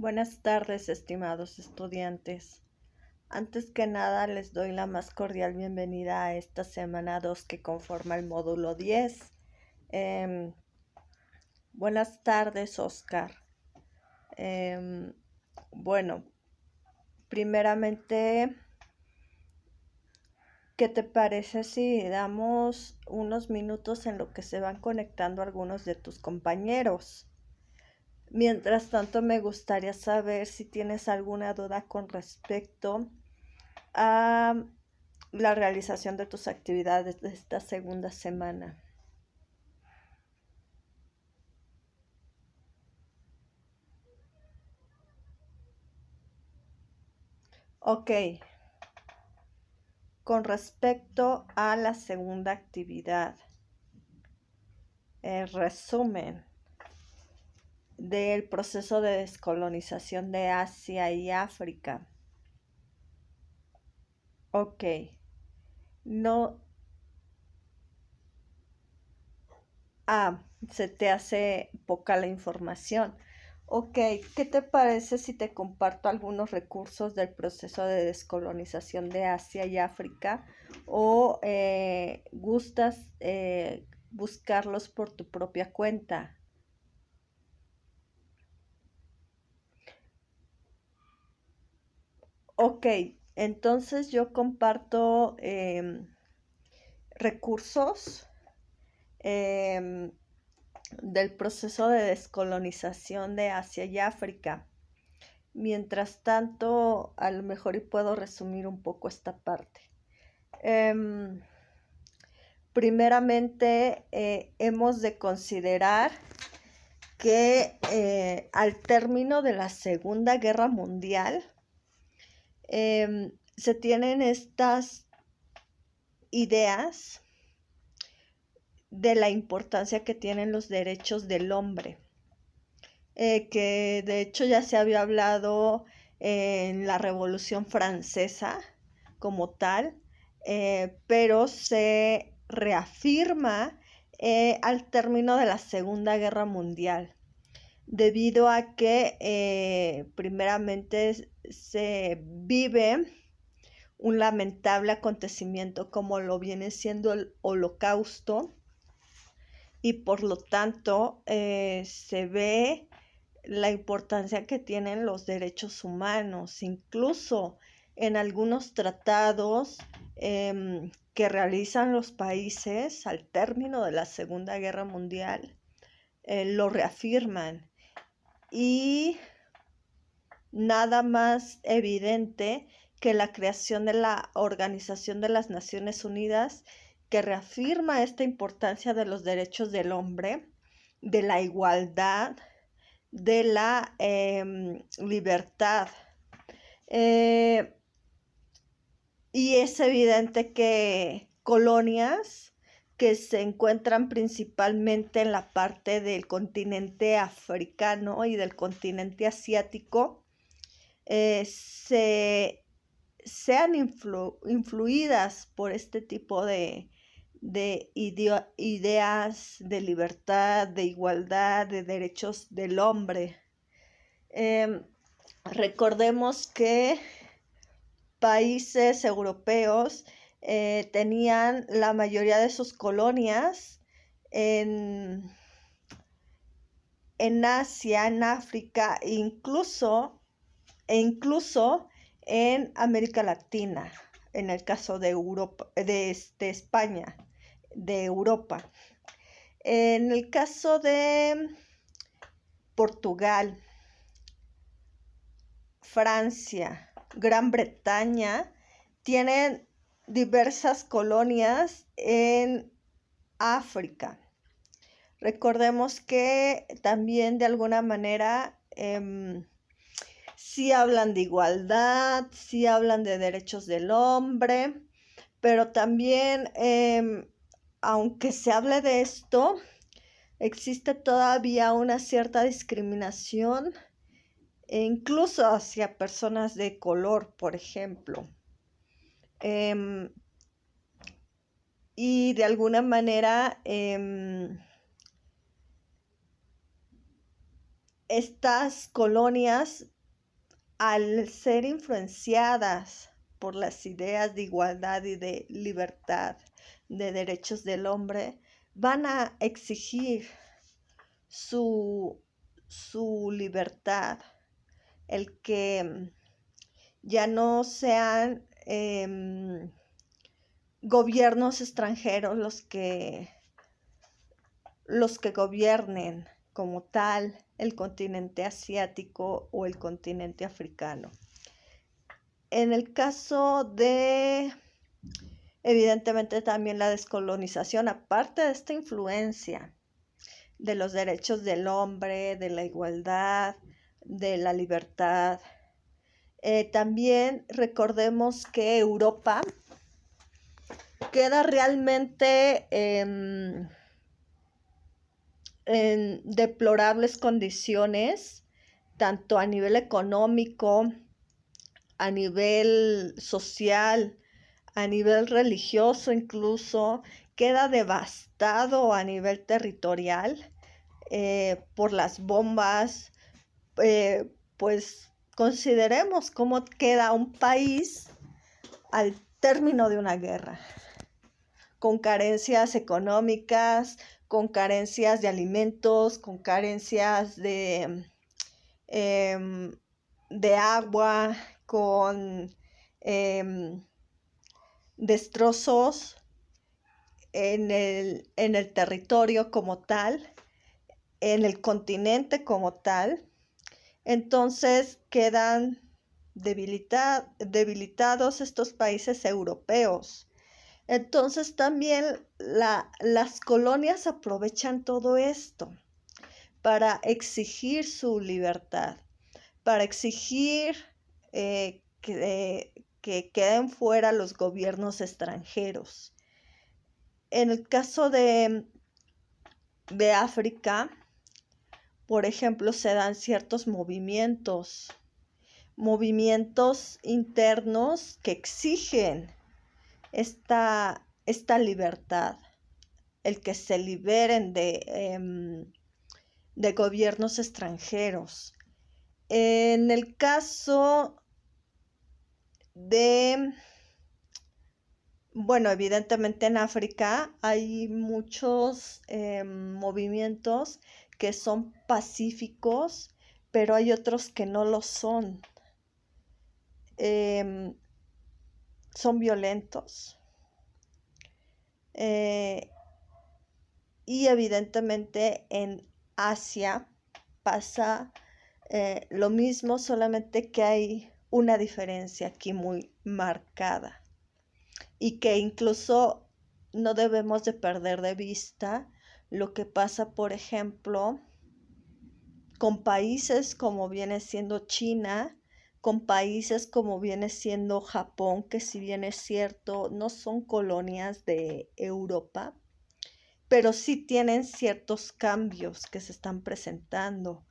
Buenas tardes, estimados estudiantes. Antes que nada, les doy la más cordial bienvenida a esta semana 2 que conforma el módulo 10. Buenas tardes, Oscar. Bueno, primeramente, ¿qué te parece si damos unos minutos en lo que se van conectando algunos de tus compañeros? Mientras tanto, me gustaría saber si tienes alguna duda con respecto a la realización de tus actividades de esta segunda semana. Ok, con respecto a la segunda actividad, el resumen del proceso de descolonización de Asia y África. Ok, no. Se te hace poca la información. Ok, ¿qué te parece si te comparto algunos recursos del proceso de descolonización de Asia y África? ¿O gustas buscarlos por tu propia cuenta? Ok, entonces yo comparto recursos del proceso de descolonización de Asia y África. Mientras tanto, a lo mejor y puedo resumir un poco esta parte. Primeramente, hemos de considerar que al término de la Segunda Guerra Mundial se tienen estas ideas de la importancia que tienen los derechos del hombre, que de hecho ya se había hablado en la Revolución Francesa como tal, pero se reafirma al término de la Segunda Guerra Mundial, debido a que primeramente se vive un lamentable acontecimiento como lo viene siendo el Holocausto, y por lo tanto se ve la importancia que tienen los derechos humanos, incluso en algunos tratados que realizan los países al término de la Segunda Guerra Mundial, lo reafirman. Y nada más evidente que la creación de la Organización de las Naciones Unidas, que reafirma esta importancia de los derechos del hombre, de la igualdad, de la libertad. Y es evidente que colonias que se encuentran principalmente en la parte del continente africano y del continente asiático sean influidas por este tipo de ideas de libertad, de igualdad, de derechos del hombre. Recordemos que países europeos tenían la mayoría de sus colonias en Asia, en África e incluso en América Latina, en el caso de Europa, de España, de Europa. En el caso de Portugal, Francia, Gran Bretaña, tienen diversas colonias en África. Recordemos que también de alguna manera sí hablan de igualdad, sí hablan de derechos del hombre, pero también, aunque se hable de esto, existe todavía una cierta discriminación, incluso hacia personas de color, por ejemplo. Y de alguna manera estas colonias, al ser influenciadas por las ideas de igualdad y de libertad, de derechos del hombre, van a exigir su libertad, el que ya no sean gobiernos extranjeros los que gobiernen como tal el continente asiático o el continente africano. En el caso de, evidentemente, también la descolonización, aparte de esta influencia de los derechos del hombre, de la igualdad, de la libertad, también recordemos que Europa queda realmente en deplorables condiciones, tanto a nivel económico, a nivel social, a nivel religioso incluso, queda devastado a nivel territorial por las bombas. Pues consideremos cómo queda un país al término de una guerra, con carencias económicas, con carencias de alimentos, con carencias de agua, con destrozos en el territorio como tal, en el continente como tal. Entonces quedan debilitados estos países europeos. Entonces también las colonias aprovechan todo esto para exigir su libertad, para exigir que queden fuera los gobiernos extranjeros. En el caso de África, por ejemplo, se dan ciertos movimientos internos que exigen esta libertad, el que se liberen de gobiernos extranjeros. En el caso de, bueno, evidentemente en África hay muchos movimientos que son pacíficos, pero hay otros que no lo son. Son violentos. Y evidentemente en Asia pasa lo mismo, solamente que hay una diferencia aquí muy marcada y que incluso no debemos de perder de vista lo que pasa, por ejemplo, con países como viene siendo China, con países como viene siendo Japón, que si bien es cierto, no son colonias de Europa, pero sí tienen ciertos cambios que se están presentando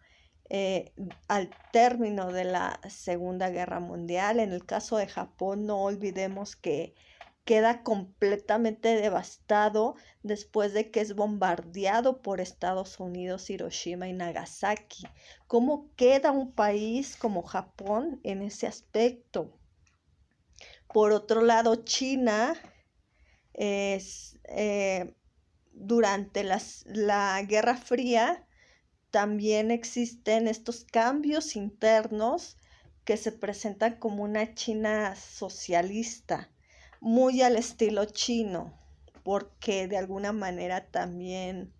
al término de la Segunda Guerra Mundial. En el caso de Japón, no olvidemos que queda completamente devastado después de que es bombardeado por Estados Unidos, Hiroshima y Nagasaki. ¿Cómo queda un país como Japón en ese aspecto? Por otro lado, China durante la Guerra Fría también existen estos cambios internos que se presentan como una China socialista, muy al estilo chino, porque de alguna manera también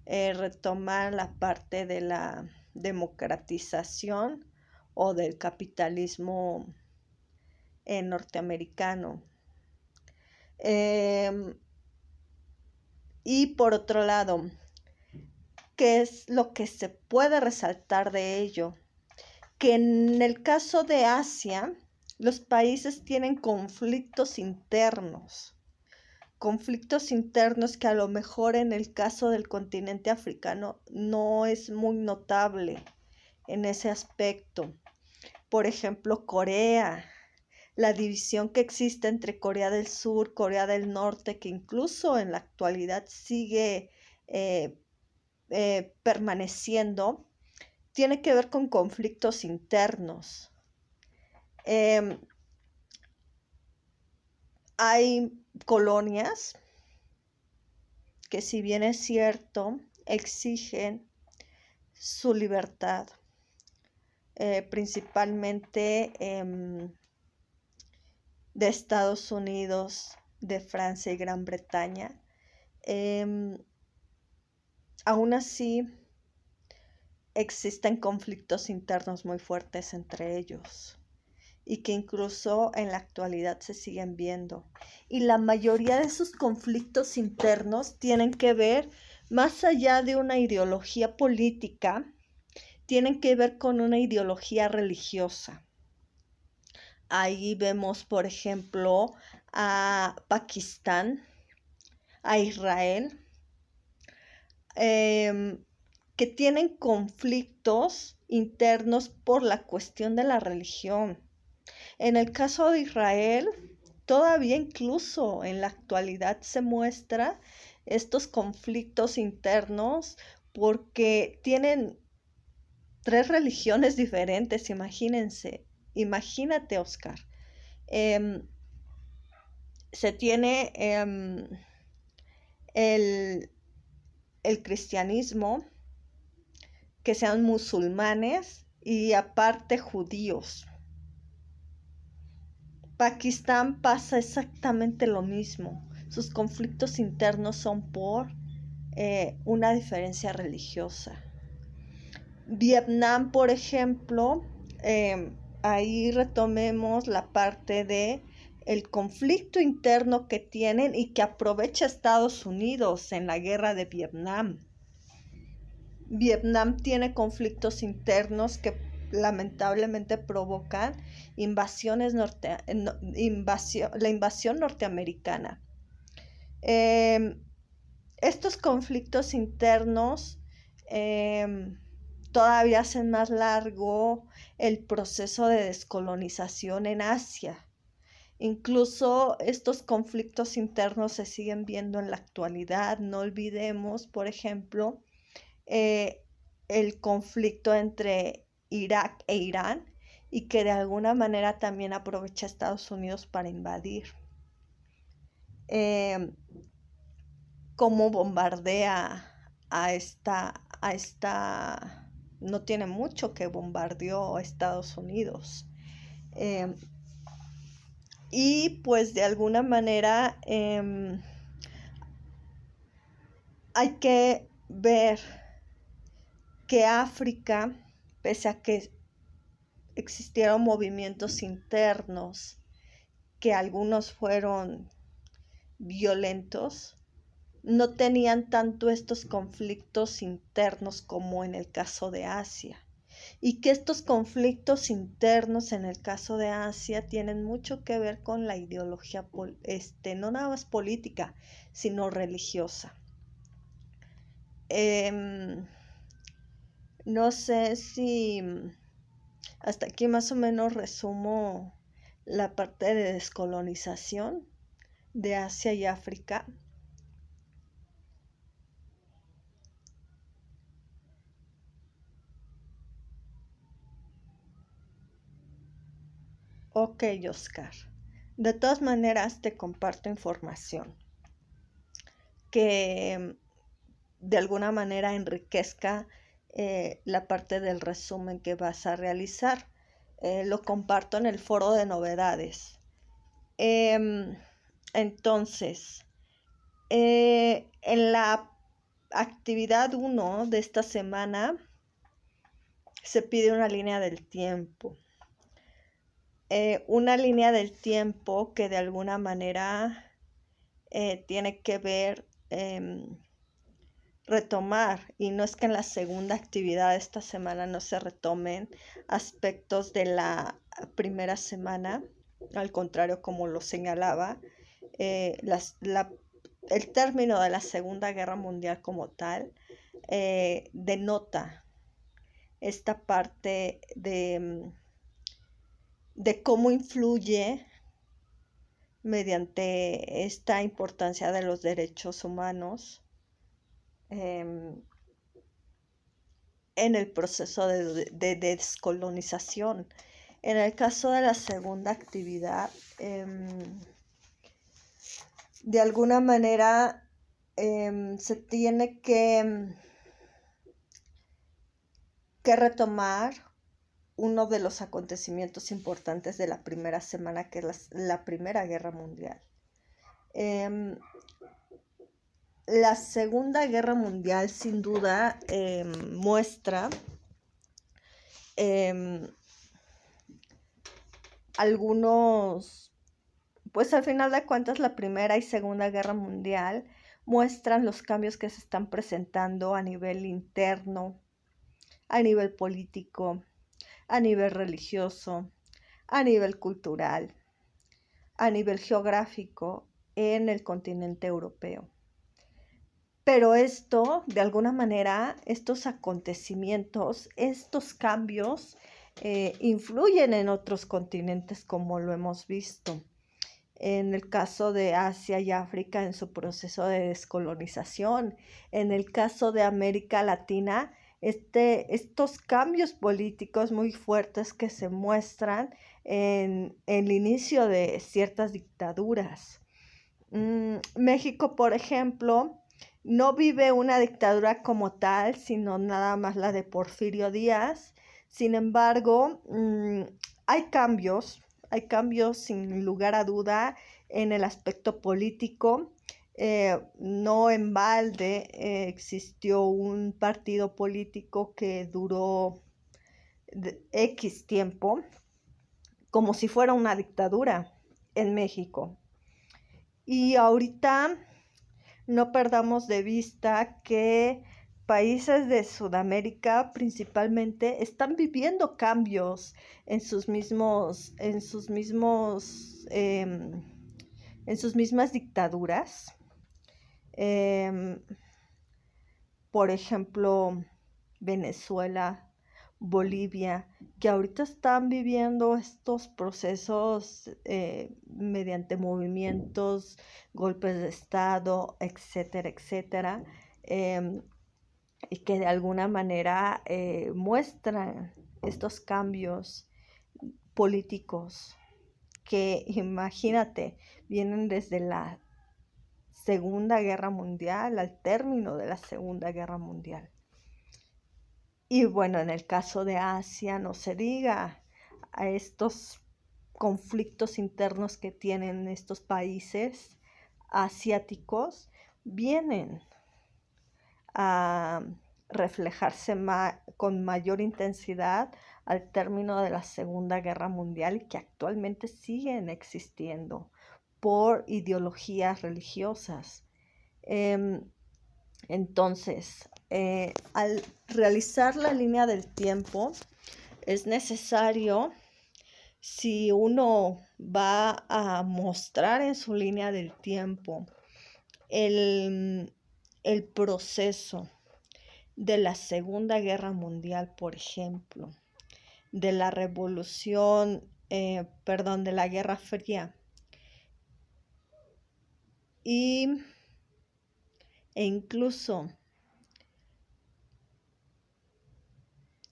retomar la parte de la democratización o del capitalismo norteamericano. Y por otro lado, ¿qué es lo que se puede resaltar de ello? Que en el caso de Asia, los países tienen conflictos internos que a lo mejor en el caso del continente africano no es muy notable en ese aspecto. Por ejemplo, Corea, la división que existe entre Corea del Sur, Corea del Norte, que incluso en la actualidad sigue permaneciendo, tiene que ver con conflictos internos. Hay colonias que, si bien es cierto, exigen su libertad, principalmente de Estados Unidos, de Francia y Gran Bretaña. Aún así, existen conflictos internos muy fuertes entre ellos y que incluso en la actualidad se siguen viendo. Y la mayoría de esos conflictos internos tienen que ver, más allá de una ideología política, tienen que ver con una ideología religiosa. Ahí vemos, por ejemplo, a Pakistán, a Israel, que tienen conflictos internos por la cuestión de la religión. En el caso de Israel, todavía incluso en la actualidad se muestra estos conflictos internos porque tienen 3 religiones diferentes, imagínate, Oscar. Se tiene el cristianismo, que sean musulmanes y aparte judíos. Pakistán pasa exactamente lo mismo. Sus conflictos internos son por una diferencia religiosa. Vietnam, por ejemplo, ahí retomemos la parte de el conflicto interno que tienen y que aprovecha Estados Unidos en la guerra de Vietnam. Vietnam tiene conflictos internos que lamentablemente provocan la invasión norteamericana. Estos conflictos internos todavía hacen más largo el proceso de descolonización en Asia. Incluso estos conflictos internos se siguen viendo en la actualidad. No olvidemos, por ejemplo, el conflicto entre Irak e Irán, y que de alguna manera también aprovecha Estados Unidos para invadir. Cómo bombardea a esta, no tiene mucho que bombardeó a Estados Unidos. Y pues de alguna manera hay que ver que África, pese a que existieron movimientos internos, que algunos fueron violentos, no tenían tanto estos conflictos internos como en el caso de Asia. Y que estos conflictos internos en el caso de Asia tienen mucho que ver con la ideología, no nada más política, sino religiosa. No sé si hasta aquí más o menos resumo la parte de descolonización de Asia y África. Ok, Oscar. De todas maneras, te comparto información que de alguna manera enriquezca la parte del resumen que vas a realizar. Lo comparto en el foro de novedades. Entonces, en la actividad 1 de esta semana se pide una línea del tiempo. Una línea del tiempo que de alguna manera tiene que ver retomar, y no es que en la segunda actividad de esta semana no se retomen aspectos de la primera semana, al contrario, como lo señalaba, el término de la Segunda Guerra Mundial como tal denota esta parte de cómo influye mediante esta importancia de los derechos humanos en el proceso de descolonización. En el caso de la segunda actividad, de alguna manera se tiene que retomar uno de los acontecimientos importantes de la primera semana, que es la Primera Guerra Mundial. La Segunda Guerra Mundial sin duda muestra algunos, pues al final de cuentas la Primera y Segunda Guerra Mundial muestran los cambios que se están presentando a nivel interno, a nivel político, a nivel religioso, a nivel cultural, a nivel geográfico en el continente europeo. Pero esto, de alguna manera, estos acontecimientos, estos cambios, influyen en otros continentes como lo hemos visto. En el caso de Asia y África en su proceso de descolonización, en el caso de América Latina, estos cambios políticos muy fuertes que se muestran en el inicio de ciertas dictaduras. México, por ejemplo, no vive una dictadura como tal, sino nada más la de Porfirio Díaz. Sin embargo, hay cambios sin lugar a duda en el aspecto político. No en balde existió un partido político que duró X tiempo, como si fuera una dictadura en México. Y ahorita no perdamos de vista que países de Sudamérica principalmente están viviendo cambios en sus mismas dictaduras. Por ejemplo, Venezuela, Bolivia, que ahorita están viviendo estos procesos mediante movimientos, golpes de Estado, etcétera, etcétera, y que de alguna manera muestran estos cambios políticos que, imagínate, vienen desde la Segunda Guerra Mundial, al término de la Segunda Guerra Mundial. Y bueno, en el caso de Asia, no se diga, a estos conflictos internos que tienen estos países asiáticos vienen a reflejarse con mayor intensidad al término de la Segunda Guerra Mundial y que actualmente siguen existiendo por ideologías religiosas. Entonces, al realizar la línea del tiempo, es necesario, si uno va a mostrar en su línea del tiempo el proceso de la Segunda Guerra Mundial, por ejemplo, de la de la Guerra Fría, e incluso,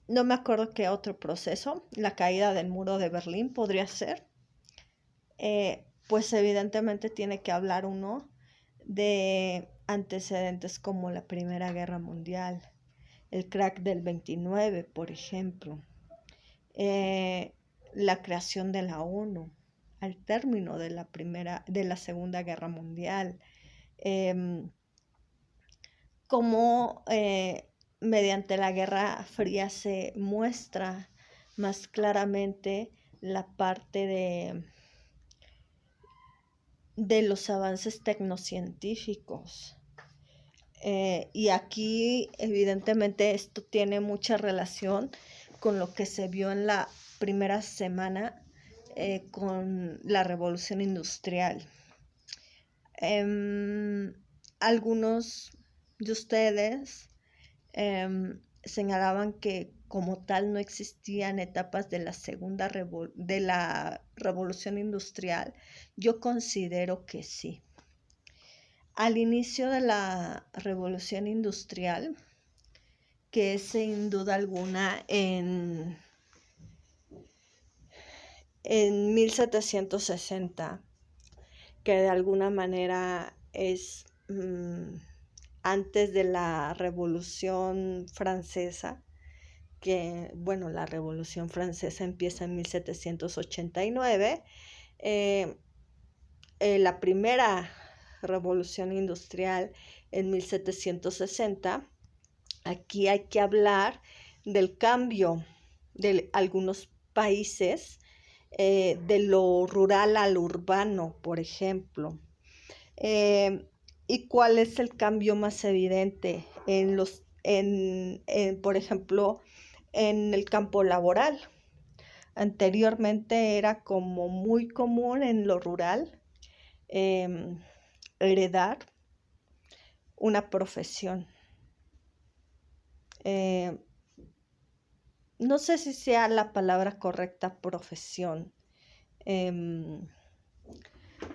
no me acuerdo qué otro proceso, la caída del muro de Berlín podría ser, pues evidentemente tiene que hablar uno de antecedentes como la Primera Guerra Mundial, el crack del 29, por ejemplo, la creación de la ONU al término de la Segunda Guerra Mundial, cómo mediante la Guerra Fría se muestra más claramente la parte de los avances tecnocientíficos. Y aquí, evidentemente, esto tiene mucha relación con lo que se vio en la primera semana con la Revolución Industrial. Algunos de ustedes señalaban que como tal no existían etapas de la Revolución Industrial. Yo considero que sí. Al inicio de la Revolución Industrial, que es sin duda alguna en 1760, que de alguna manera es antes de la Revolución Francesa, que, bueno, la Revolución Francesa empieza en 1789. La primera revolución industrial en 1760. Aquí hay que hablar del cambio de algunos países, de lo rural al urbano, por ejemplo. ¿Y cuál es el cambio más evidente por ejemplo, en el campo laboral? Anteriormente era como muy común en lo rural heredar una profesión. No sé si sea la palabra correcta profesión.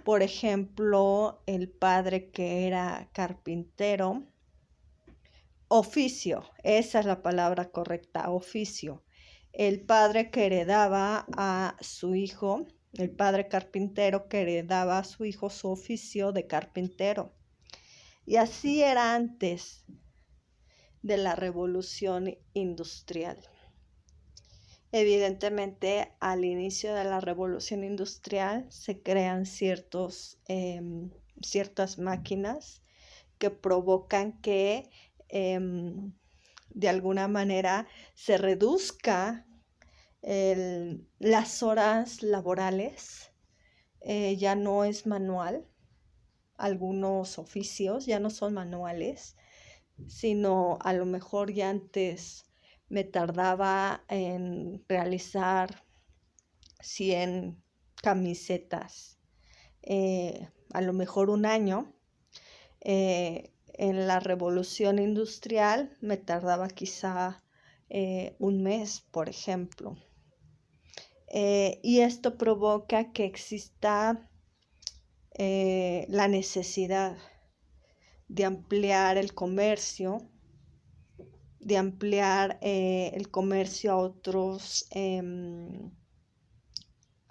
Por ejemplo, el padre que era carpintero, oficio, esa es la palabra correcta, oficio. El padre que heredaba a su hijo, el padre carpintero que heredaba a su hijo su oficio de carpintero. Y así era antes de la revolución industrial. Evidentemente, al inicio de la revolución industrial se crean ciertas máquinas que provocan que de alguna manera se reduzca las horas laborales. Ya no es manual, algunos oficios ya no son manuales, sino a lo mejor ya antes me tardaba en realizar 100 camisetas, a lo mejor un año. En la revolución industrial me tardaba quizá un mes, por ejemplo. Y esto provoca que exista la necesidad de ampliar el comercio,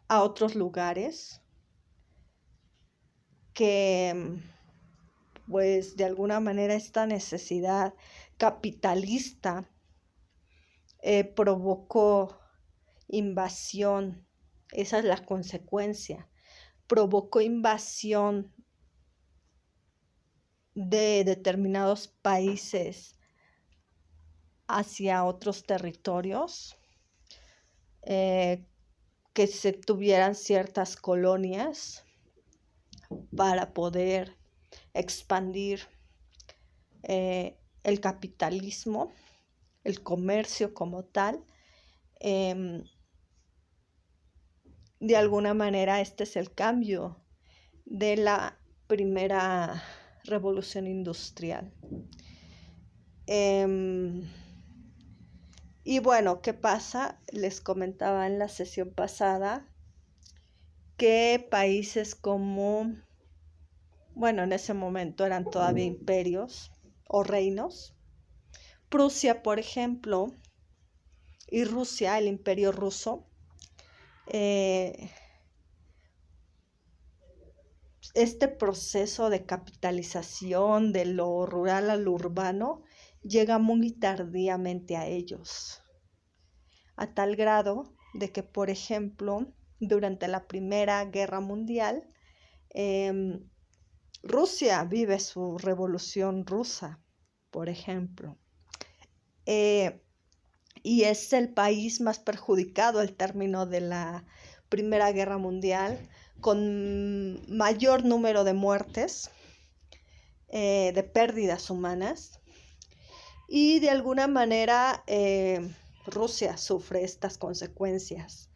a otros lugares que, pues, de alguna manera esta necesidad capitalista provocó invasión. Esa es la consecuencia. Provocó invasión de determinados países hacia otros territorios, que se tuvieran ciertas colonias para poder expandir el capitalismo, el comercio como tal. De alguna manera este es el cambio de la primera revolución industrial. Y bueno, ¿qué pasa? Les comentaba en la sesión pasada que países como, bueno, en ese momento eran todavía imperios o reinos, Prusia, por ejemplo, y Rusia, el imperio ruso, este proceso de capitalización de lo rural al urbano llega muy tardíamente a ellos, a tal grado de que, por ejemplo, durante la Primera Guerra Mundial, Rusia vive su revolución rusa, por ejemplo, y es el país más perjudicado al término de la Primera Guerra Mundial, con mayor número de muertes, de pérdidas humanas, y de alguna manera Rusia sufre estas consecuencias.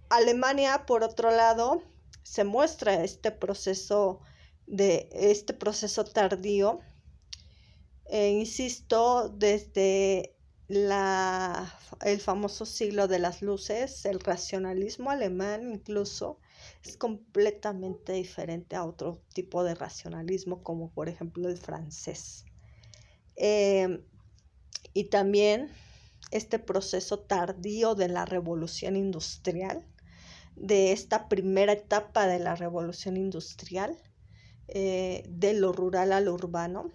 Alemania, por otro lado, se muestra este proceso tardío, insisto, desde el famoso siglo de las luces. El racionalismo alemán incluso es completamente diferente a otro tipo de racionalismo, como por ejemplo el francés. Y también este proceso tardío de la revolución industrial, de esta primera etapa de la revolución industrial, de lo rural a lo urbano,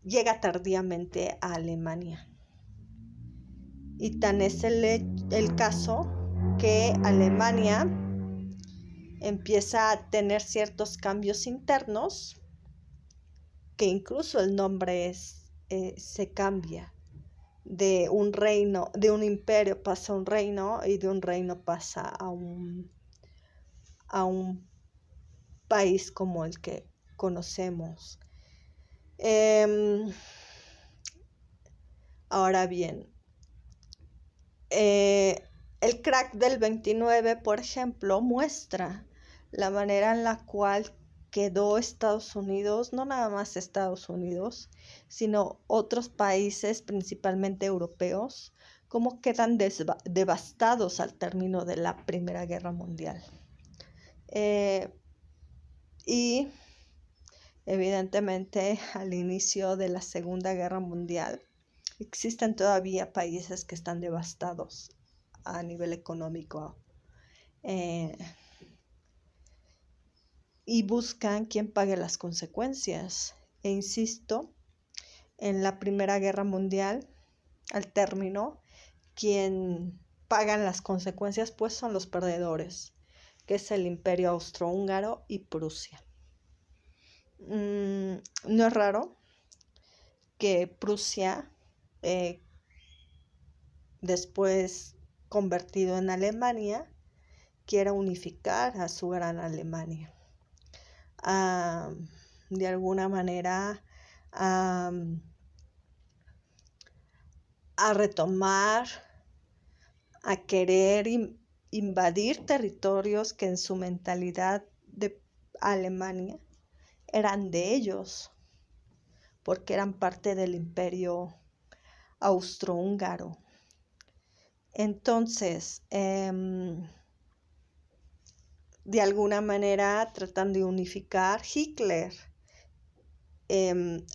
llega tardíamente a Alemania. Y tan es el caso que Alemania empieza a tener ciertos cambios internos, que incluso el nombre se cambia. De un reino, de un imperio pasa a un reino, y de un reino pasa a un país como el que conocemos. Ahora bien, el crack del 29, por ejemplo, muestra la manera en la cual quedó Estados Unidos, no nada más Estados Unidos, sino otros países, principalmente europeos, cómo quedan devastados al término de la Primera Guerra Mundial. Y evidentemente al inicio de la Segunda Guerra Mundial existen todavía países que están devastados a nivel económico, y buscan quien pague las consecuencias. E insisto, en la Primera Guerra Mundial, al término, quien pagan las consecuencias pues son los perdedores, que es el Imperio Austrohúngaro y Prusia. No es raro que Prusia, después convertido en Alemania, quiera unificar a su gran Alemania. De alguna manera a retomar, a querer invadir territorios que en su mentalidad de Alemania eran de ellos, porque eran parte del Imperio Austrohúngaro. Entonces, de alguna manera tratan de unificar. Hitler,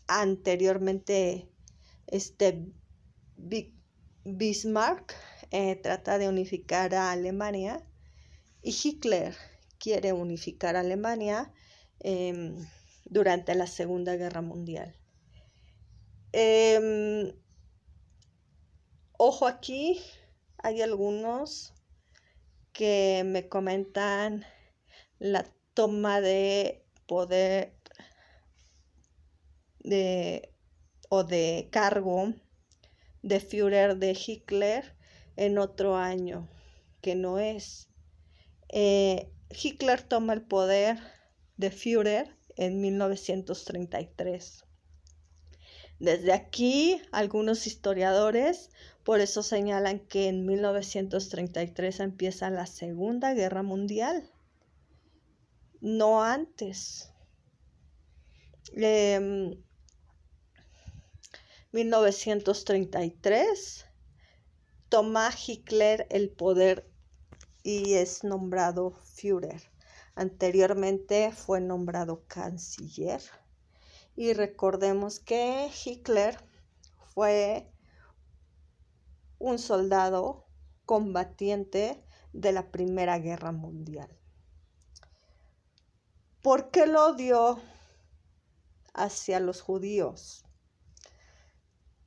anteriormente Bismarck, trata de unificar a Alemania, y Hitler quiere unificar a Alemania durante la Segunda Guerra Mundial. Ojo, aquí hay algunos que me comentan la toma de poder o de cargo de Führer de Hitler en otro año, que no es. Hitler toma el poder de Führer en 1933. Desde aquí, algunos historiadores por eso señalan que en 1933 empieza la Segunda Guerra Mundial, no antes. 1933 toma Hitler el poder y es nombrado Führer. Anteriormente fue nombrado canciller. Y recordemos que Hitler fue un soldado combatiente de la Primera Guerra Mundial. ¿Por qué el odio hacia los judíos?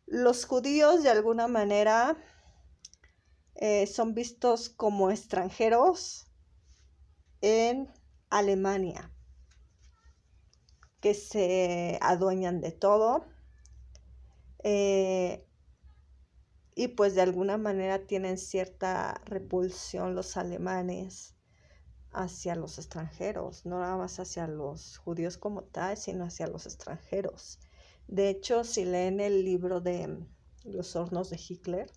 Los judíos de alguna manera son vistos como extranjeros en Alemania, que se adueñan de todo, y pues de alguna manera tienen cierta repulsión los alemanes hacia los extranjeros, no nada más hacia los judíos como tal, sino hacia los extranjeros. De hecho, si leen el libro de Los hornos de Hitler,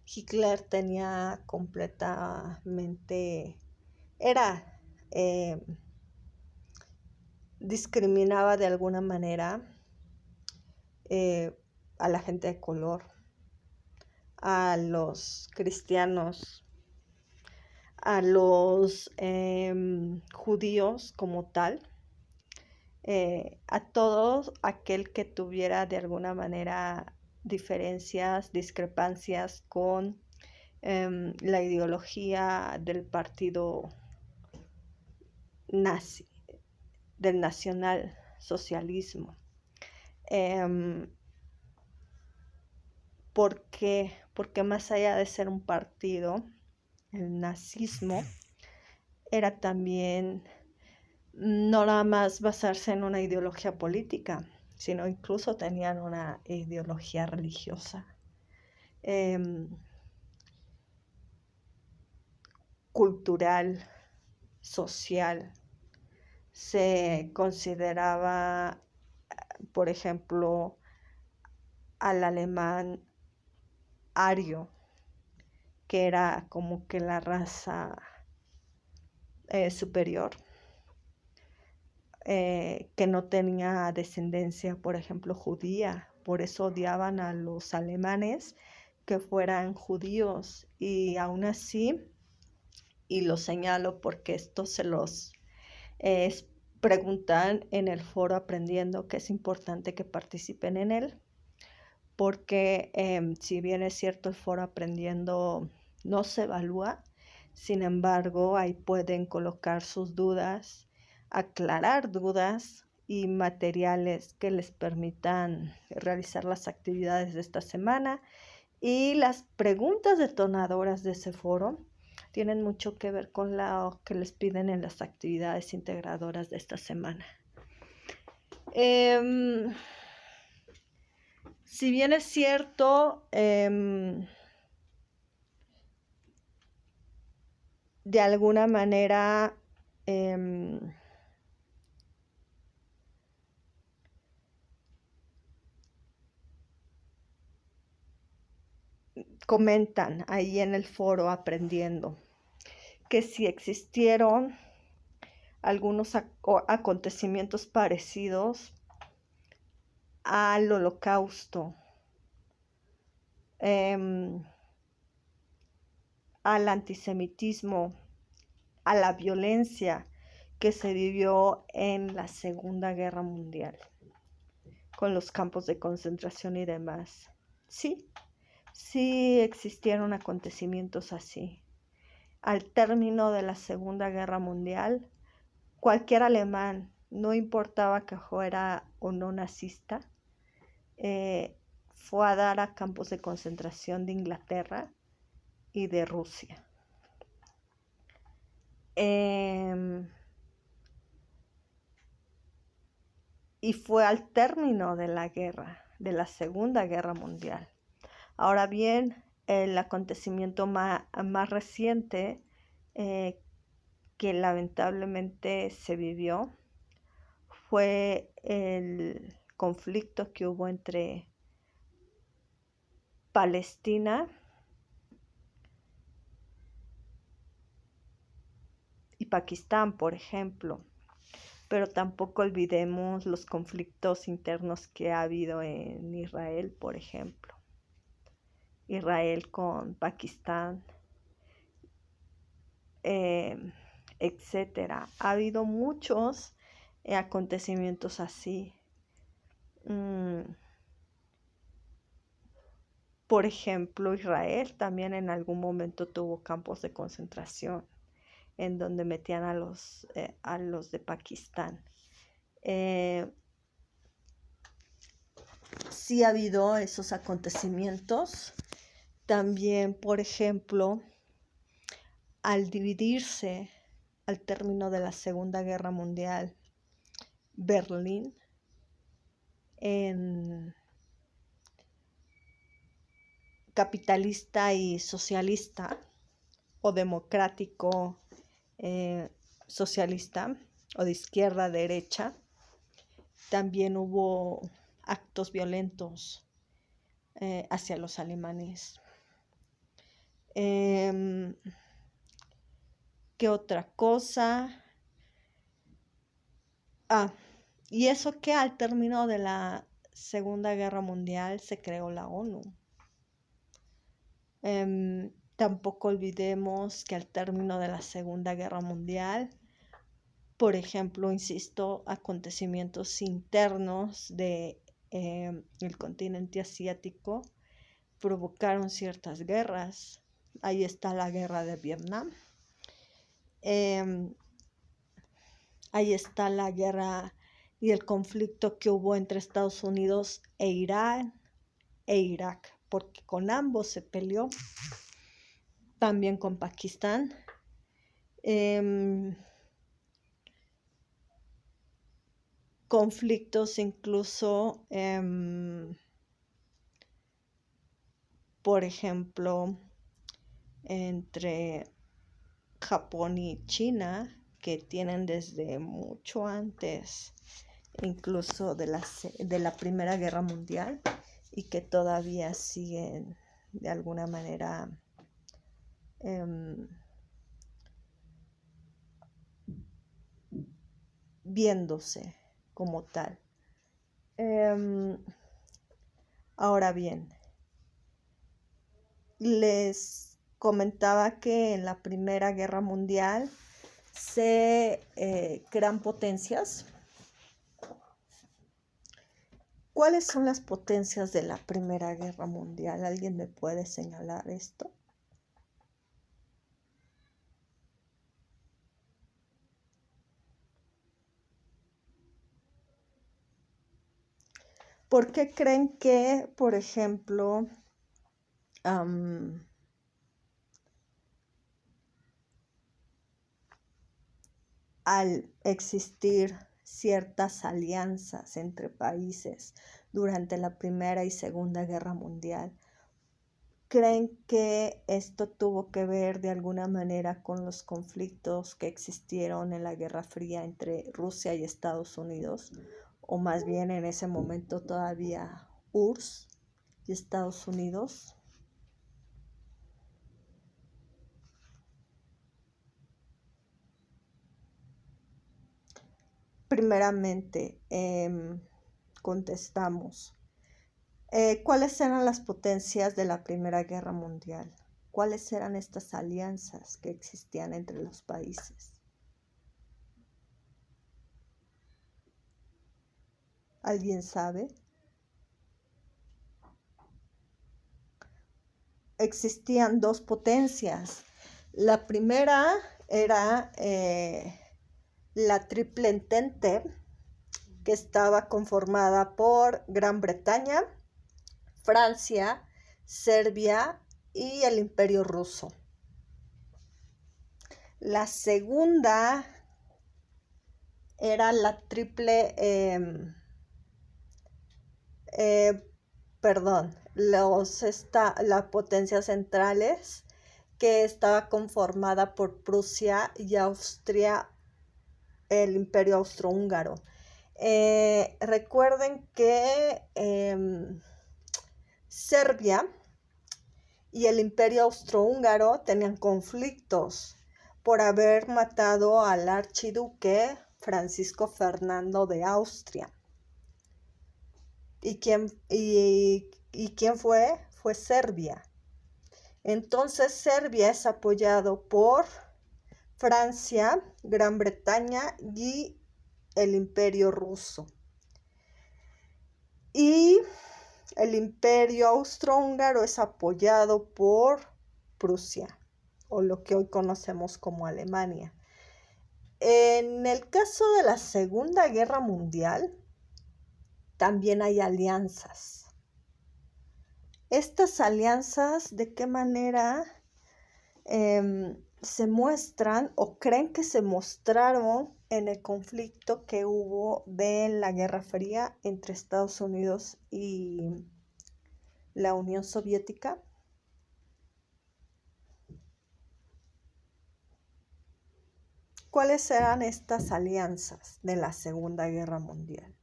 Hitler tenía completamente, discriminaba de alguna manera a la gente de color, a los cristianos, a los judíos como tal. a todo aquel que tuviera de alguna manera diferencias, discrepancias con la ideología del partido nazi, del nacionalsocialismo. ¿Por qué? Porque más allá de ser un partido, el nazismo era también no nada más basarse en una ideología política, sino incluso tenían una ideología religiosa, cultural, social. Se consideraba, por ejemplo, al alemán ario, que era como que la raza superior, que no tenía descendencia, por ejemplo, judía. Por eso odiaban a los alemanes que fueran judíos. Y aún así, y lo señalo porque esto se los preguntan en el foro Aprendiendo, que es importante que participen en él, porque si bien es cierto el foro Aprendiendo no se evalúa, sin embargo ahí pueden colocar sus dudas, aclarar dudas y materiales que les permitan realizar las actividades de esta semana. Y las preguntas detonadoras de ese foro tienen mucho que ver con lo que les piden en las actividades integradoras de esta semana. Si bien es cierto, de alguna manera comentan ahí en el foro Aprendiendo que si existieron algunos acontecimientos parecidos al Holocausto, al antisemitismo, a la violencia que se vivió en la Segunda Guerra Mundial, con los campos de concentración y demás. Sí existieron acontecimientos así. Al término de la Segunda Guerra Mundial, cualquier alemán, no importaba que fuera o no nazista, fue a dar a campos de concentración de Inglaterra y de Rusia. Y fue al término de la guerra, de la Segunda Guerra Mundial. Ahora bien, el acontecimiento más reciente que lamentablemente se vivió fue el conflicto que hubo entre Palestina y Pakistán, por ejemplo. Pero tampoco olvidemos los conflictos internos que ha habido en Israel, por ejemplo. Israel con Pakistán, etcétera. Ha habido muchos acontecimientos así. Por ejemplo, Israel también en algún momento tuvo campos de concentración en donde metían a los de Pakistán. Sí ha habido esos acontecimientos. También, por ejemplo, al dividirse al término de la Segunda Guerra Mundial, Berlín en capitalista y socialista, o democrático socialista, o de izquierda a derecha, también hubo actos violentos hacia los alemanes. ¿Qué otra cosa? Y eso que al término de la Segunda Guerra Mundial se creó la ONU. Tampoco olvidemos que al término de la Segunda Guerra Mundial por ejemplo, insisto, acontecimientos internos de el continente asiático provocaron ciertas guerras. Ahí está la guerra de Vietnam. Ahí está la guerra y el conflicto que hubo entre Estados Unidos e Irán e Irak, porque con ambos se peleó, también con Pakistán. Conflictos incluso, por ejemplo, entre Japón y China, que tienen desde mucho antes, incluso de la Primera Guerra Mundial, y que todavía siguen de alguna manera viéndose como tal. Ahora bien, les comentaba que en la Primera Guerra Mundial se crean potencias. ¿Cuáles son las potencias de la Primera Guerra Mundial? ¿Alguien me puede señalar esto? ¿Por qué creen que, por ejemplo, al existir ciertas alianzas entre países durante la Primera y Segunda Guerra Mundial, creen que esto tuvo que ver de alguna manera con los conflictos que existieron en la Guerra Fría entre Rusia y Estados Unidos? O más bien en ese momento todavía URSS y Estados Unidos. Primeramente, contestamos, ¿cuáles eran las potencias de la Primera Guerra Mundial? ¿Cuáles eran estas alianzas que existían entre los países? ¿Alguien sabe? Existían dos potencias. La primera era la Triple Entente, que estaba conformada por Gran Bretaña, Francia, Serbia y el Imperio Ruso. La segunda era la las potencias centrales, que estaba conformada por Prusia y Austria, el Imperio Austrohúngaro. Recuerden que Serbia y el Imperio Austrohúngaro tenían conflictos por haber matado al archiduque Francisco Fernando de Austria. ¿Y quién fue? Fue Serbia. Entonces Serbia es apoyado por Francia, Gran Bretaña y el Imperio Ruso. Y el Imperio Austrohúngaro es apoyado por Prusia, o lo que hoy conocemos como Alemania. En el caso de la Segunda Guerra Mundial, también hay alianzas. Estas alianzas, ¿de qué manera se muestran o creen que se mostraron en el conflicto que hubo de la Guerra Fría entre Estados Unidos y la Unión Soviética? ¿Cuáles eran estas alianzas de la Segunda Guerra Mundial?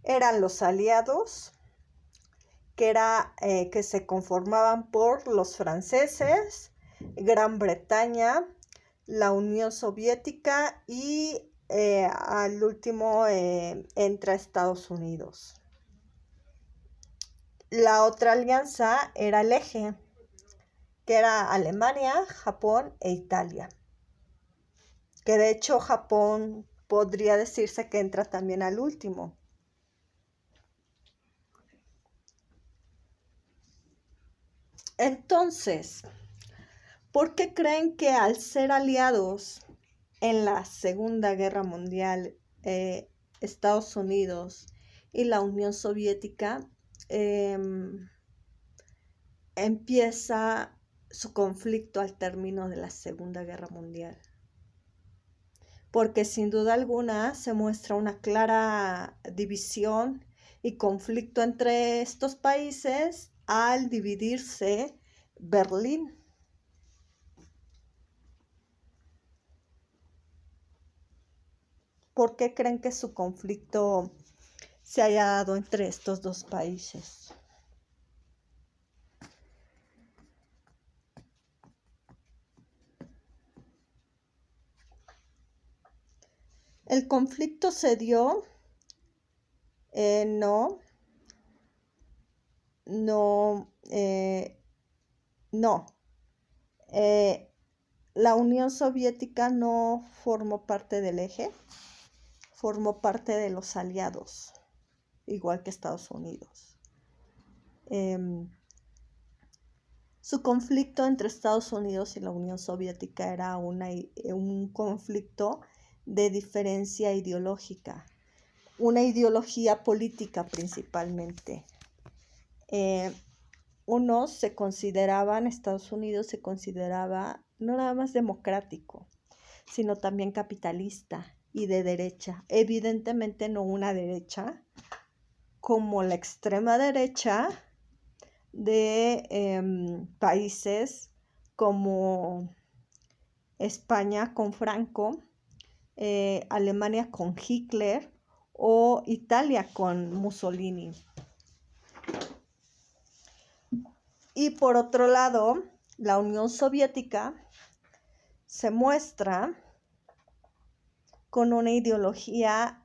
Eran los aliados, que se conformaban por los franceses, Gran Bretaña, la Unión Soviética y al último entra Estados Unidos. La otra alianza era el eje, que era Alemania, Japón e Italia. Que de hecho Japón podría decirse que entra también al último. Entonces, ¿por qué creen que al ser aliados en la Segunda Guerra Mundial, Estados Unidos y la Unión Soviética, empieza su conflicto al término de la Segunda Guerra Mundial? Porque sin duda alguna se muestra una clara división y conflicto entre estos países al dividirse Berlín. ¿Por qué creen que su conflicto se haya dado entre estos dos países? El conflicto se dio, no, la Unión Soviética no formó parte del eje, formó parte de los aliados, igual que Estados Unidos. Su conflicto entre Estados Unidos y la Unión Soviética era un conflicto de diferencia ideológica, una ideología política principalmente. Estados Unidos se consideraba no nada más democrático, sino también capitalista y de derecha. Evidentemente no una derecha como la extrema derecha de países como España con Franco, Alemania con Hitler o Italia con Mussolini. Y por otro lado, la Unión Soviética se muestra con una ideología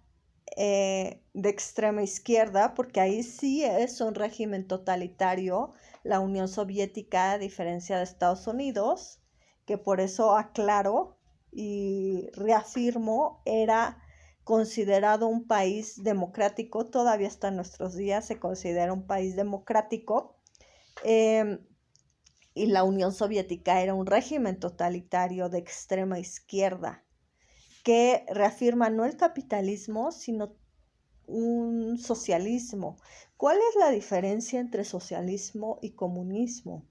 de extrema izquierda, porque ahí sí es un régimen totalitario, la Unión Soviética, a diferencia de Estados Unidos, que por eso aclaro y reafirmo, era considerado un país democrático, todavía hasta nuestros días se considera un país democrático, y la Unión Soviética era un régimen totalitario de extrema izquierda, que reafirma no el capitalismo, sino un socialismo. ¿Cuál es la diferencia entre socialismo y comunismo?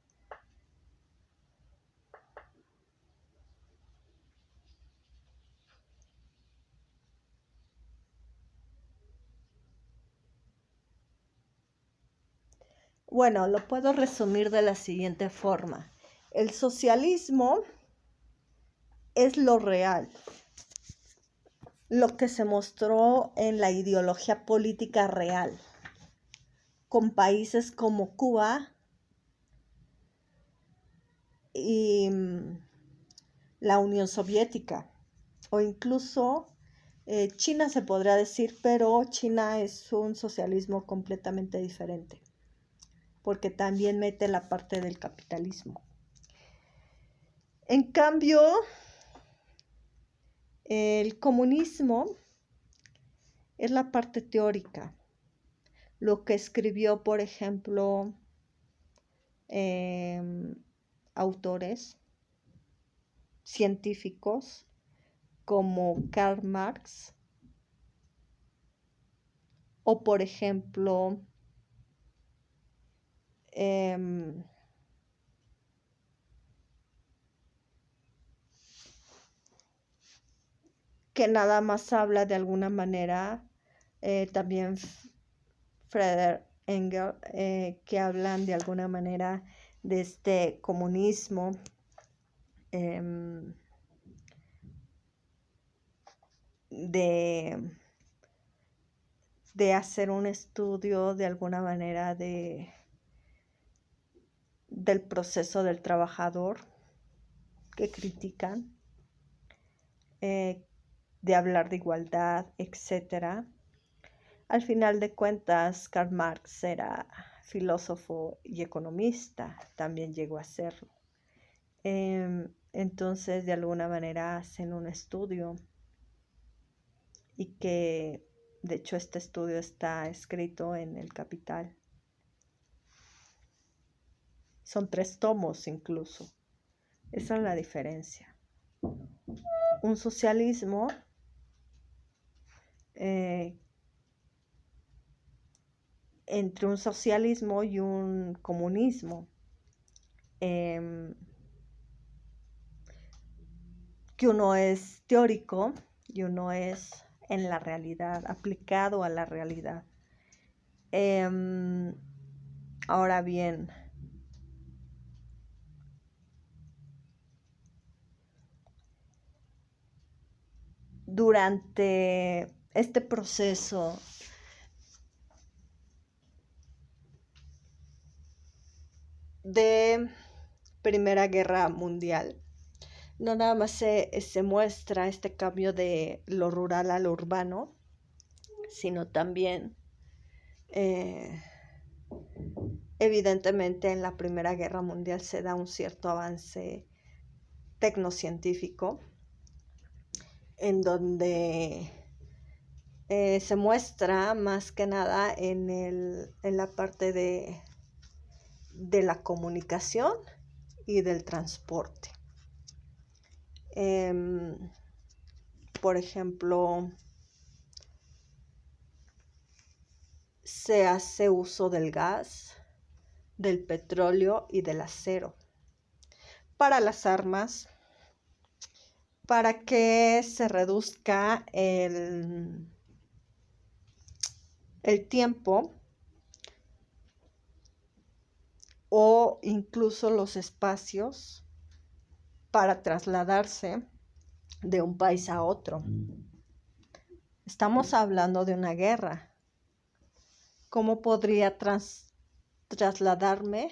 Bueno, lo puedo resumir de la siguiente forma. El socialismo es lo real, lo que se mostró en la ideología política real, con países como Cuba y la Unión Soviética, o incluso China se podría decir, pero China es un socialismo completamente diferente, porque también mete la parte del capitalismo. En cambio, el comunismo es la parte teórica, lo que escribió, por ejemplo, autores científicos como Karl Marx, o por ejemplo, que nada más habla de alguna manera, también Friedrich Engels, que hablan de alguna manera de este comunismo, de hacer un estudio de alguna manera del proceso del trabajador que critican, de hablar de igualdad, etc. Al final de cuentas, Karl Marx era filósofo y economista, también llegó a serlo. Entonces, de alguna manera hacen un estudio y que, de hecho, este estudio está escrito en El Capital. Son 3 tomos incluso. Esa es la diferencia. Un socialismo entre un socialismo y un comunismo, que uno es teórico y uno es en la realidad, aplicado a la realidad. Ahora bien, durante este proceso de Primera Guerra Mundial, no nada más se muestra este cambio de lo rural a lo urbano, sino también, evidentemente, en la Primera Guerra Mundial se da un cierto avance tecnocientífico, en donde se muestra más que nada en la parte de la comunicación y del transporte. Por ejemplo, se hace uso del gas, del petróleo y del acero para las armas, para que se reduzca el tiempo o incluso los espacios para trasladarse de un país a otro. Estamos hablando de una guerra. ¿Cómo podría trasladarme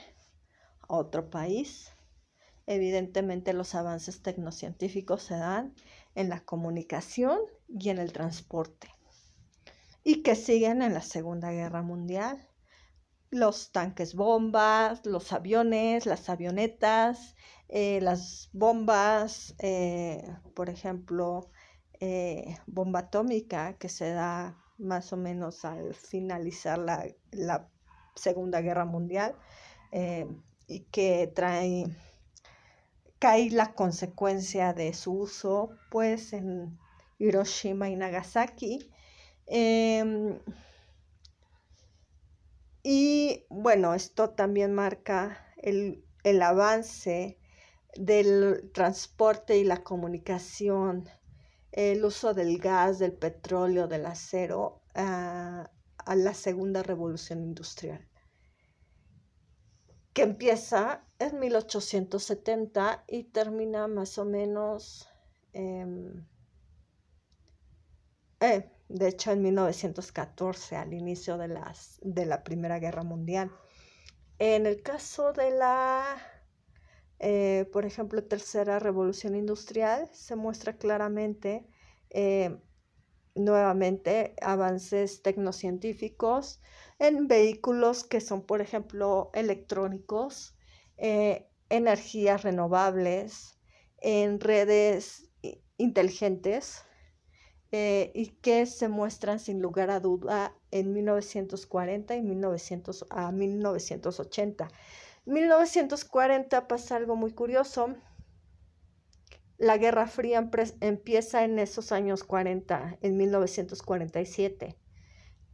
a otro país? Evidentemente, los avances tecnocientíficos se dan en la comunicación y en el transporte, y que siguen en la Segunda Guerra Mundial. Los tanques bombas, los aviones, las avionetas, las bombas, por ejemplo, bomba atómica, que se da más o menos al finalizar la Segunda Guerra Mundial, y que cae la consecuencia de su uso, pues, en Hiroshima y Nagasaki. Y bueno, esto también marca el avance del transporte y la comunicación, el uso del gas, del petróleo, del acero, a la Segunda Revolución Industrial, que empieza en 1870 y termina más o menos, de hecho, en 1914, al inicio de la Primera Guerra Mundial. En el caso de por ejemplo, Tercera Revolución Industrial, se muestra claramente, nuevamente, avances tecnocientíficos en vehículos que son, por ejemplo, electrónicos, energías renovables, en redes inteligentes, y que se muestran sin lugar a duda en 1940 y 1980. En 1940 pasa algo muy curioso. La Guerra Fría empieza en esos años 40, en 1947.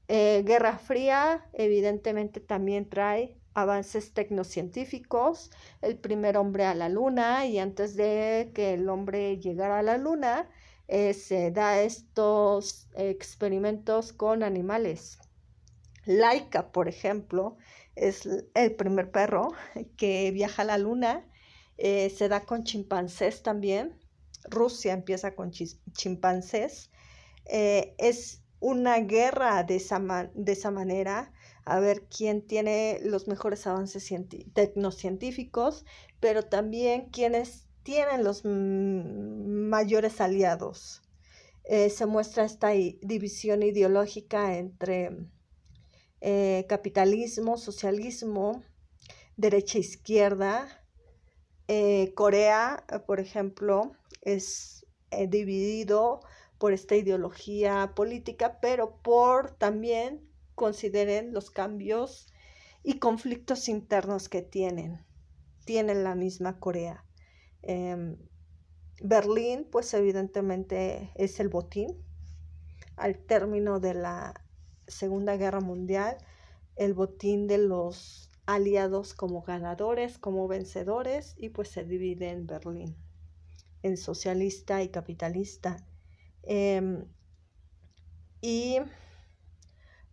Guerra Fría evidentemente también trae avances tecnocientíficos, el primer hombre a la luna, y antes de que el hombre llegara a la luna, se da estos experimentos con animales. Laika, por ejemplo, es el primer perro que viaja a la luna. Se da con chimpancés también. Rusia empieza con chimpancés. Es una guerra de esa manera, a ver quién tiene los mejores avances tecnocientíficos, pero también quiénes tienen los mayores aliados. Se muestra esta división ideológica entre capitalismo, socialismo, derecha-izquierda. Corea, por ejemplo, es dividido por esta ideología política, pero por también consideren los cambios y conflictos internos que tienen la misma Corea. Berlín, pues evidentemente es el botín. Al término de la Segunda Guerra Mundial, el botín de los aliados como ganadores, como vencedores, y pues se divide en Berlín, en socialista y capitalista. Y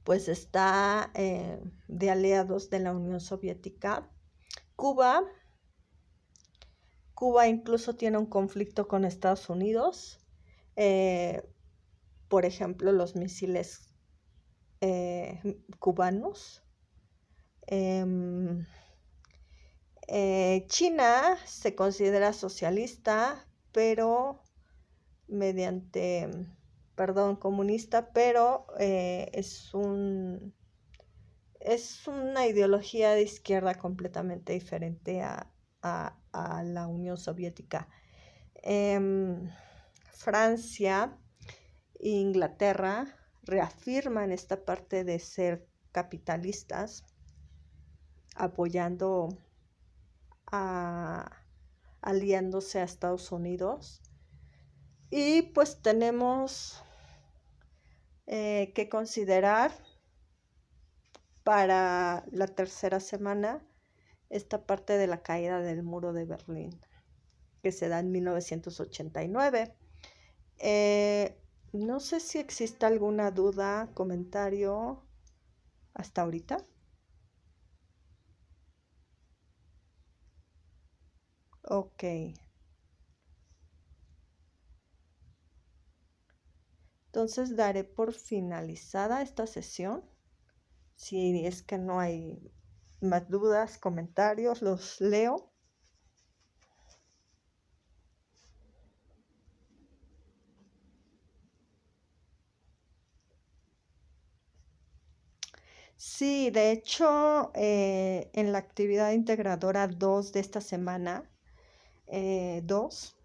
pues está de aliados de la Unión Soviética. Cuba incluso tiene un conflicto con Estados Unidos. Por ejemplo, los misiles cubanos. China se considera socialista, pero comunista, pero es una ideología de izquierda completamente diferente a la Unión Soviética. Francia e Inglaterra reafirman esta parte de ser capitalistas, aliándose a Estados Unidos. Y pues tenemos que considerar para la tercera semana esta parte de la caída del muro de Berlín, que se da en 1989. No sé si existe alguna duda, comentario hasta ahorita. Ok. Entonces daré por finalizada esta sesión. Si es que no hay más dudas, comentarios, los leo. Sí, de hecho, en la actividad integradora 2 de esta semana, 2,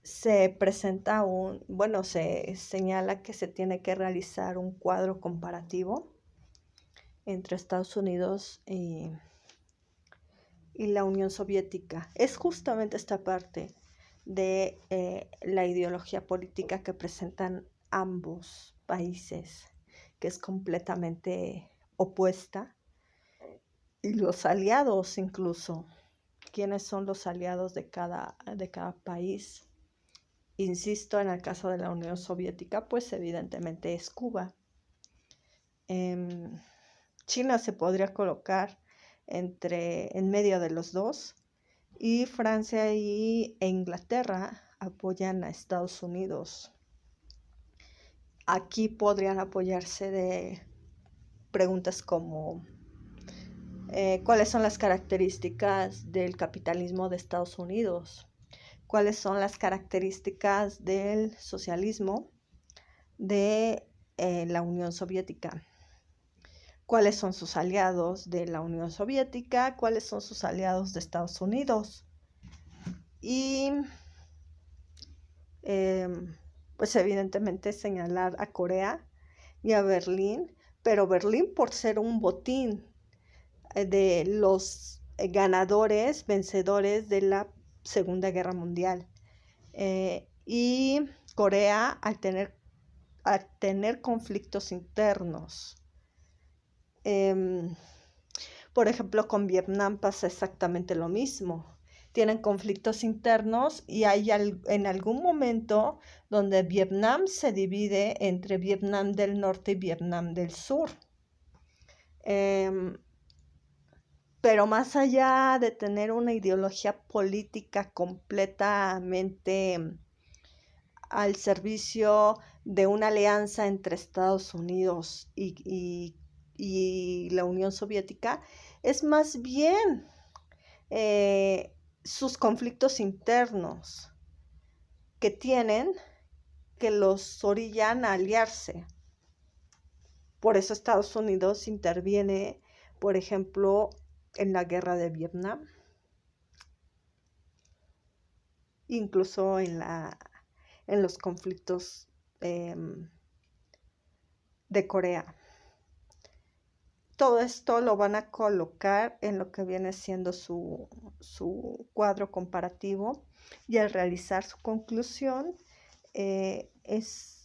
se presenta se señala que se tiene que realizar un cuadro comparativo entre Estados Unidos y la Unión Soviética. Es justamente esta parte de la ideología política que presentan ambos países, que es completamente opuesta. Y los aliados incluso. ¿Quiénes son los aliados de cada país? Insisto, en el caso de la Unión Soviética, pues evidentemente es Cuba. China se podría colocar en medio de los dos, y Francia e Inglaterra apoyan a Estados Unidos. Aquí podrían apoyarse de preguntas como ¿cuáles son las características del capitalismo de Estados Unidos? ¿Cuáles son las características del socialismo de la Unión Soviética? ¿Cuáles son sus aliados de la Unión Soviética? ¿Cuáles son sus aliados de Estados Unidos? Y pues evidentemente señalar a Corea y a Berlín, pero Berlín por ser un botín de los ganadores, vencedores de la Segunda Guerra Mundial. Y Corea al tener conflictos internos. Por ejemplo, con Vietnam pasa exactamente lo mismo. Tienen conflictos internos y hay en algún momento donde Vietnam se divide entre Vietnam del Norte y Vietnam del Sur. Pero más allá de tener una ideología política completamente al servicio de una alianza entre Estados Unidos y la Unión Soviética, es más bien sus conflictos internos que tienen que los orillan a aliarse. Por eso Estados Unidos interviene, por ejemplo, en la guerra de Vietnam, incluso en los conflictos de Corea. Todo esto lo van a colocar en lo que viene siendo su cuadro comparativo, y al realizar su conclusión es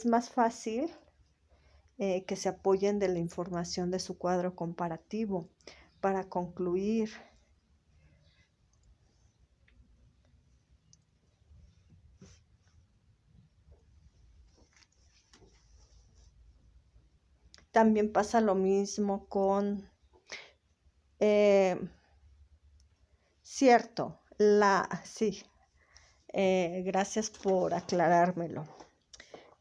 más fácil que se apoyen de la información de su cuadro comparativo para concluir. También pasa lo mismo con, cierto, sí, gracias por aclarármelo.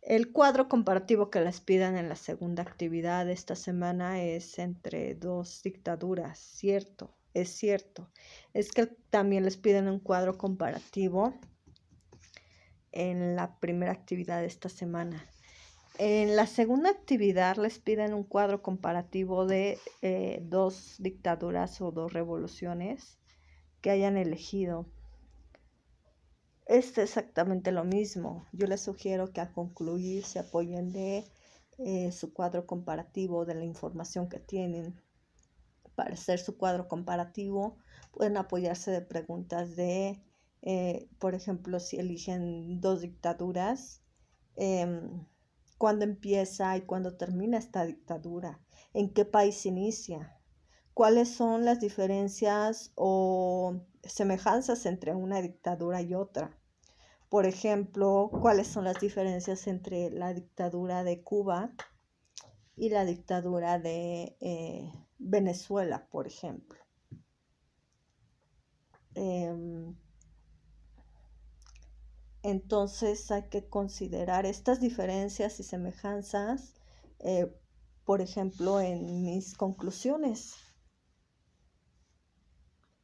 El cuadro comparativo que les pidan en la segunda actividad de esta semana es entre dos dictaduras, cierto, es cierto. Es que también les piden un cuadro comparativo en la primera actividad de esta semana. En la segunda actividad les piden un cuadro comparativo de dos dictaduras o dos revoluciones que hayan elegido. Es exactamente lo mismo. Yo les sugiero que al concluir se apoyen de su cuadro comparativo, de la información que tienen. Para hacer su cuadro comparativo pueden apoyarse de preguntas de, por ejemplo, si eligen dos dictaduras, ¿cuándo empieza y cuándo termina esta dictadura? ¿En qué país inicia? ¿Cuáles son las diferencias o semejanzas entre una dictadura y otra? Por ejemplo, ¿cuáles son las diferencias entre la dictadura de Cuba y la dictadura de Venezuela, por ejemplo? Entonces hay que considerar estas diferencias y semejanzas, por ejemplo, en mis conclusiones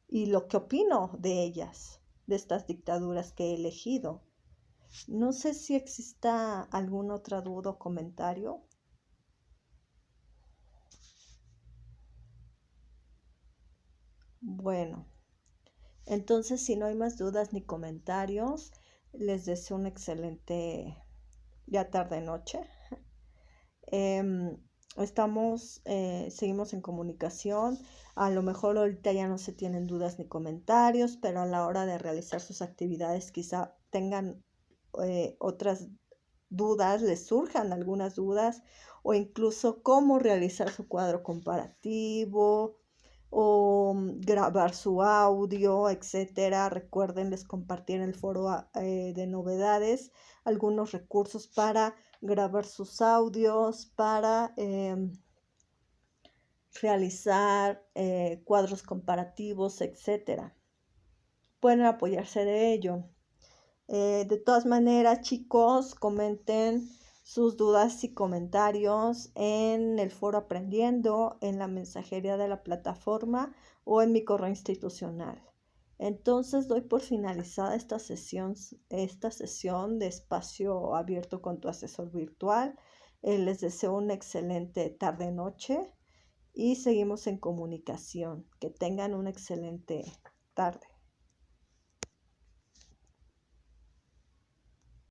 y lo que opino de ellas, de estas dictaduras que he elegido. No sé si exista alguna otra duda o comentario. Bueno, entonces si no hay más dudas ni comentarios, les deseo un excelente ya tarde-noche. Seguimos en comunicación. A lo mejor ahorita ya no se tienen dudas ni comentarios, pero a la hora de realizar sus actividades quizá tengan otras dudas, les surjan algunas dudas, o incluso cómo realizar su cuadro comparativo o grabar su audio, etcétera. Recuerden, les compartí en el foro de novedades algunos recursos para grabar sus audios, para realizar cuadros comparativos, etcétera. Pueden apoyarse de ello. De todas maneras, chicos, comenten sus dudas y comentarios en el foro Aprendiendo, en la mensajería de la plataforma o en mi correo institucional. Entonces doy por finalizada esta sesión de espacio abierto con tu asesor virtual. Les deseo una excelente tarde-noche y seguimos en comunicación. Que tengan una excelente tarde.